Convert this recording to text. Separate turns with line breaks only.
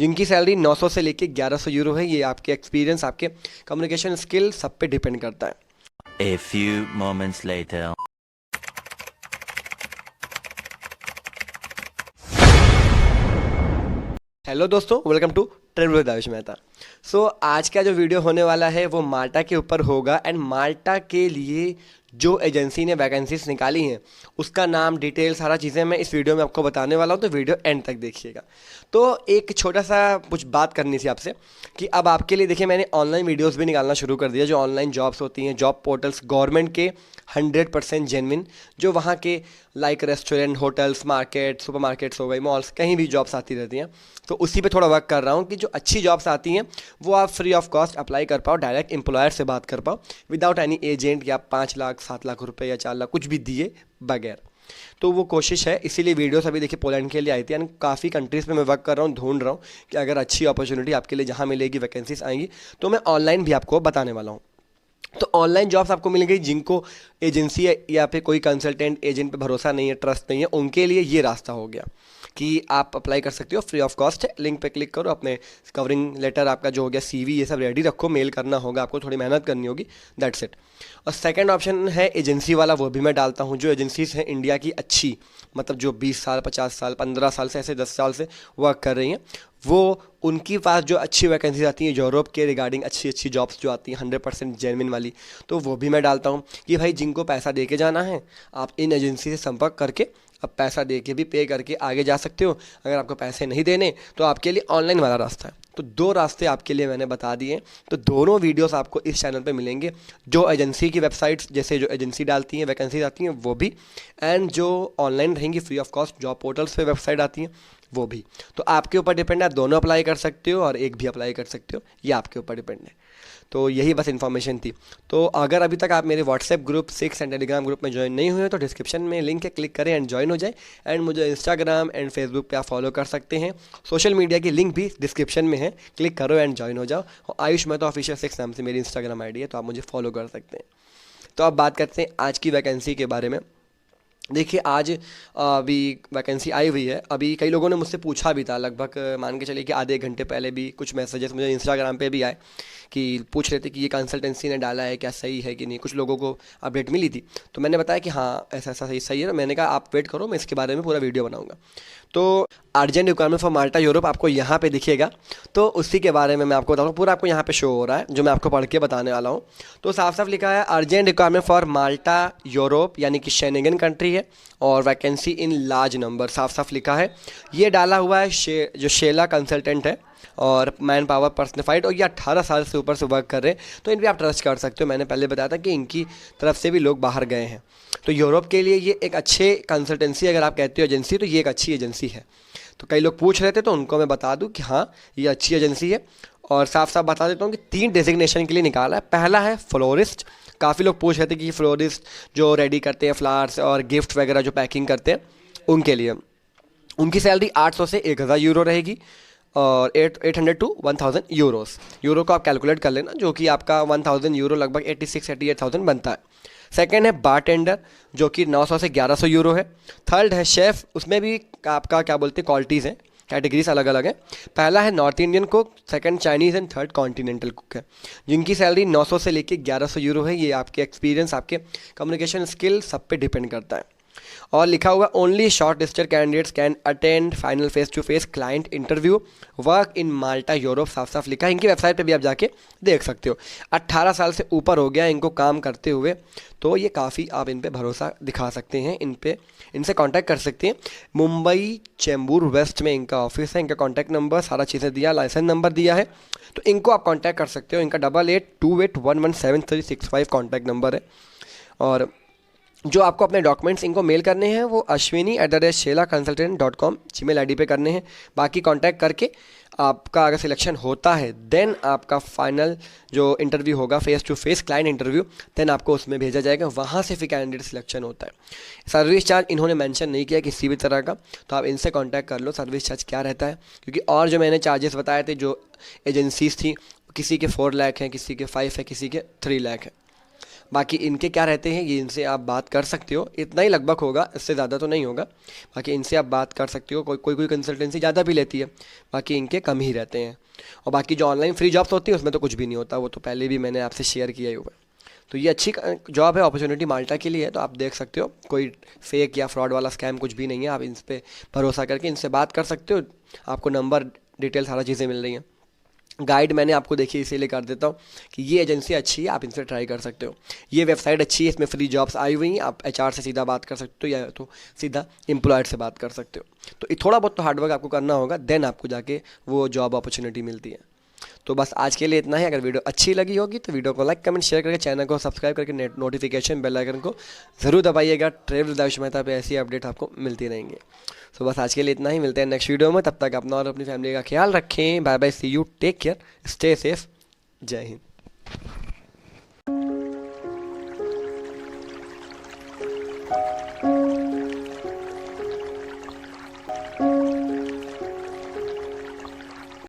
जिनकी सैलरी 900 से लेके 1100 यूरो है। ये आपके एक्सपीरियंस, आपके कम्युनिकेशन स्किल सब पे डिपेंड करता है।
A few moments later.
Hello दोस्तों, welcome to travel with Ayush Mehta. आज का जो वीडियो होने वाला है वो माल्टा के ऊपर होगा। एंड माल्टा के लिए जो एजेंसी ने वैकेंसीज निकाली हैं उसका नाम, डिटेल, सारा चीज़ें मैं इस वीडियो में आपको बताने वाला हूँ, तो वीडियो एंड तक देखिएगा। तो एक छोटा सा कुछ बात करनी थी आपसे कि अब आपके लिए देखिए, मैंने ऑनलाइन वीडियोस भी निकालना शुरू कर दिया। जो ऑनलाइन जॉब्स होती हैं, जॉब पोर्टल्स गवर्नमेंट के 100% जेन्युइन, जो वहाँ के like restaurant, hotels, market, supermarkets हो गई, मॉल्स, कहीं भी जॉब्स आती रहती हैं। तो उसी पे थोड़ा वर्क कर रहा हूँ कि जो अच्छी जॉब्स आती हैं वो आप फ्री ऑफ कॉस्ट अप्लाई कर पाओ, डायरेक्ट एम्प्लॉयर से बात कर पाओ विदाउट एनी एजेंट, या 5 लाख 7 लाख रुपए या 4 लाख कुछ भी दिए बगैर। तो वो कोशिश है, इसीलिए वीडियोस अभी देखिए पोलैंड के लिए आई थी। यानी काफ़ी कंट्रीज़ में मैं वर्क कर रहा हूँ, ढूंढ रहा हूँ कि अगर अच्छी अपॉर्चुनिटी आपके लिए जहाँ मिलेगी, वैकेंसीज आएंगी, तो मैं ऑनलाइन भी आपको बताने वाला हूँ। तो ऑनलाइन जॉब्स आपको मिल गई, जिनको एजेंसी या फिर कोई कंसल्टेंट एजेंट पे भरोसा नहीं है, ट्रस्ट नहीं है, उनके लिए ये रास्ता हो गया कि आप अप्लाई कर सकते हो, फ्री ऑफ कॉस्ट है। लिंक पे क्लिक करो, अपने कवरिंग लेटर, आपका जो हो गया सीवी, ये सब रेडी रखो, मेल करना होगा आपको, थोड़ी मेहनत करनी होगी, दैट्स इट। और सेकंड ऑप्शन है एजेंसी वाला, वो भी मैं डालता हूँ। जो एजेंसीज हैं इंडिया की अच्छी, मतलब जो 20 साल, 50 साल, 15 साल से, ऐसे 10 साल से वर्क कर रही हैं, वो उनकी पास जो अच्छी वैकेंसीज आती हैं यूरोप के रिगार्डिंग, अच्छी अच्छी जॉब्स जो आती हैं 100% जेन्युइन वाली, तो वो भी मैं डालता हूँ कि भाई जिनको पैसा दे के जाना है, आप इन एजेंसी से संपर्क करके अब पैसा दे के भी पे करके आगे जा सकते हो। अगर आपको पैसे नहीं देने तो आपके लिए ऑनलाइन वाला रास्ता है। तो 2 रास्ते आपके लिए मैंने बता दिए। तो दोनों वीडियोस आपको इस चैनल पे मिलेंगे, जो एजेंसी की वेबसाइट्स, जैसे जो एजेंसी डालती हैं वैकेंसीज आती हैं वो भी, एंड जो ऑनलाइन रहेंगी free of cost job portals पे वेबसाइट आती हैं वो भी। तो आपके ऊपर डिपेंड है, आप दोनों अप्लाई कर सकते हो और एक भी अप्लाई कर सकते हो, ये आपके ऊपर डिपेंड है। तो यही बस इन्फॉर्मेशन थी। तो अगर अभी तक आप मेरे WhatsApp group 6 and Telegram group में ज्वाइन नहीं हुए तो डिस्क्रिप्शन में लिंक है, क्लिक करें एंड ज्वाइन हो जाए। एंड मुझे इंस्टाग्राम एंड फेसबुक पे आप फॉलो कर सकते हैं। सोशल मीडिया की लिंक भी डिस्क्रिप्शन में है, क्लिक करो एंड ज्वाइन हो जाओ। और आयुष मेहता ऑफिशियल 6 नाम से मेरी इंस्टाग्राम आईडी है, तो आप मुझे फॉलो कर सकते हैं। तो अब बात करते हैं आज की वैकेंसी के बारे में। देखिए, आज अभी वैकेंसी आई हुई है। अभी कई लोगों ने मुझसे पूछा भी था, लगभग मान के चलिए कि आधे घंटे पहले भी कुछ मैसेजेस मुझे इंस्टाग्राम पे भी आए कि पूछ रहे थे कि ये कंसल्टेंसी ने डाला है, क्या सही है कि नहीं। कुछ लोगों को अपडेट मिली थी, तो मैंने बताया कि हाँ ऐसा ऐसा सही सही है। मैंने कहा आप वेट करो, मैं इसके बारे में पूरा वीडियो बनाऊंगा। तो urgent requirement for Malta Europe आपको यहाँ पे दिखेगा, तो उसी के बारे में मैं आपको बताऊँ। पूरा आपको यहाँ पे शो हो रहा है, जो मैं आपको पढ़ के बताने वाला हूँ। तो साफ साफ लिखा है urgent requirement for Malta Europe, यानी कि शेंगेन कंट्री है, और वैकेंसी इन लार्ज नंबर, साफ साफ लिखा है। ये डाला हुआ है जो शेला कंसल्टेंट है और मैन पावर पर्सनिफाइड, और ये 18 साल से ऊपर से वर्क कर रहे हैं, तो इन पर आप ट्रस्ट कर सकते हो। मैंने पहले बताया था कि इनकी तरफ से भी लोग बाहर गए हैं। तो यूरोप के लिए ये एक अच्छे कंसल्टेंसी, अगर आप कहते हो एजेंसी, तो ये एक अच्छी एजेंसी है। तो कई लोग पूछ रहे थे, तो उनको मैं बता दूं कि हाँ ये अच्छी एजेंसी है। और साफ साफ बता देता हूँ कि 3 डेजिग्नेशन के लिए निकाला है। पहला है फ्लोरिस्ट। काफ़ी लोग पूछ रहे थे कि फ्लोरिस्ट जो रेडी करते हैं फ्लावर्स और गिफ्ट वगैरह जो पैकिंग करते हैं, उनके लिए उनकी सैलरी 800 से 1000 यूरो रहेगी, और 800 टू 1000 यूरोस। यूरो को आप कैलकुलेट कर लेना, जो कि आपका 1000 यूरो लगभग 86-88,000 बनता है। सेकेंड है बारटेंडर, जो कि 900 से 1100 यूरो है। थर्ड है शेफ़, उसमें भी आपका क्या बोलते हैं क्वालिटीज़ हैं, कैटेगरीज अलग अलग हैं। पहला है north Indian cook, second Chinese and third continental cook है, जिनकी सैलरी 900 से लेके 1100 यूरो है। ये आपके एक्सपीरियंस, आपके कम्युनिकेशन स्किल सब पे डिपेंड करता है। और लिखा हुआ only short listed candidates can attend final face to face client interview, work in Malta Europe, साफ साफ लिखा है। इनकी वेबसाइट पे भी आप जाके देख सकते हो। 18 साल से ऊपर हो गया इनको काम करते हुए, तो ये काफ़ी आप इन पे भरोसा दिखा सकते हैं। इनसे कांटेक्ट कर सकते हैं। मुंबई चेंबूर वेस्ट में इनका ऑफिस है। इनका कॉन्टैक्ट नंबर सारा चीज़ें दिया, लाइसेंस नंबर दिया है, तो इनको आप कॉन्टैक्ट कर सकते हो। इनका 8828117365 कॉन्टैक्ट नंबर है। और जो आपको अपने डॉक्यूमेंट्स इनको मेल करने हैं वो ashwini@shelaconsultant.com जीमेल आईडी पे करने हैं। बाकी कांटेक्ट करके आपका अगर सिलेक्शन होता है, देन आपका फाइनल जो इंटरव्यू होगा, face to face client interview, then आपको उसमें भेजा जाएगा। वहाँ से फिर कैंडिडेट सिलेक्शन होता है। सर्विस चार्ज इन्होंने मेंशन नहीं किया किसी भी तरह का, तो आप इनसे कांटेक्ट कर लो सर्विस चार्ज क्या रहता है। क्योंकि और जो मैंने चार्जेस बताए थे, जो एजेंसीज थी, किसी के 4 लाख हैं, किसी के 5 है, किसी के 3 लाख है। बाकी इनके क्या रहते हैं, ये इनसे आप बात कर सकते हो, इतना ही लगभग होगा, इससे ज़्यादा तो नहीं होगा। बाकी इनसे आप बात कर सकते हो, कोई कंसल्टेंसी ज़्यादा भी लेती है, बाकी इनके कम ही रहते हैं। और बाकी जो ऑनलाइन फ्री जॉब्स होती है उसमें तो कुछ भी नहीं होता, वो तो पहले भी मैंने आपसे शेयर किया ही हुआ है। तो ये अच्छी जॉब है, अपॉर्चुनिटी माल्टा के लिए है, तो आप देख सकते हो, कोई फेक या फ्रॉड वाला स्कैम कुछ भी नहीं है। आप इन पे भरोसा करके इनसे बात कर सकते हो, आपको नंबर, डिटेल, सारा चीज़ें मिल रही हैं। गाइड मैंने आपको देखिए इसीलिए कर देता हूँ कि ये एजेंसी अच्छी है, आप इनसे ट्राई कर सकते हो। ये वेबसाइट अच्छी है, इसमें फ्री जॉब्स आई हुई हैं, आप एचआर से सीधा बात कर सकते हो या तो सीधा एम्प्लॉयर से बात कर सकते हो। तो थोड़ा बहुत तो हार्डवर्क आपको करना होगा, देन आपको जाके वो जॉब अपॉर्चुनिटी मिलती है। तो बस आज के लिए इतना ही। अगर वीडियो अच्छी लगी होगी तो वीडियो को लाइक, कमेंट, शेयर करके चैनल को सब्सक्राइब करके नोटिफिकेशन बेल आइकन को ज़रूर दबाइएगा। ट्रेवल विद आयुष मेहता पे ऐसी अपडेट आपको मिलती रहेंगे। तो बस आज के लिए इतना ही, मिलते हैं नेक्स्ट वीडियो में। तब तक अपना और अपनी फैमिली का ख्याल रखें। Bye bye, see you, take care, stay safe, जय हिंद।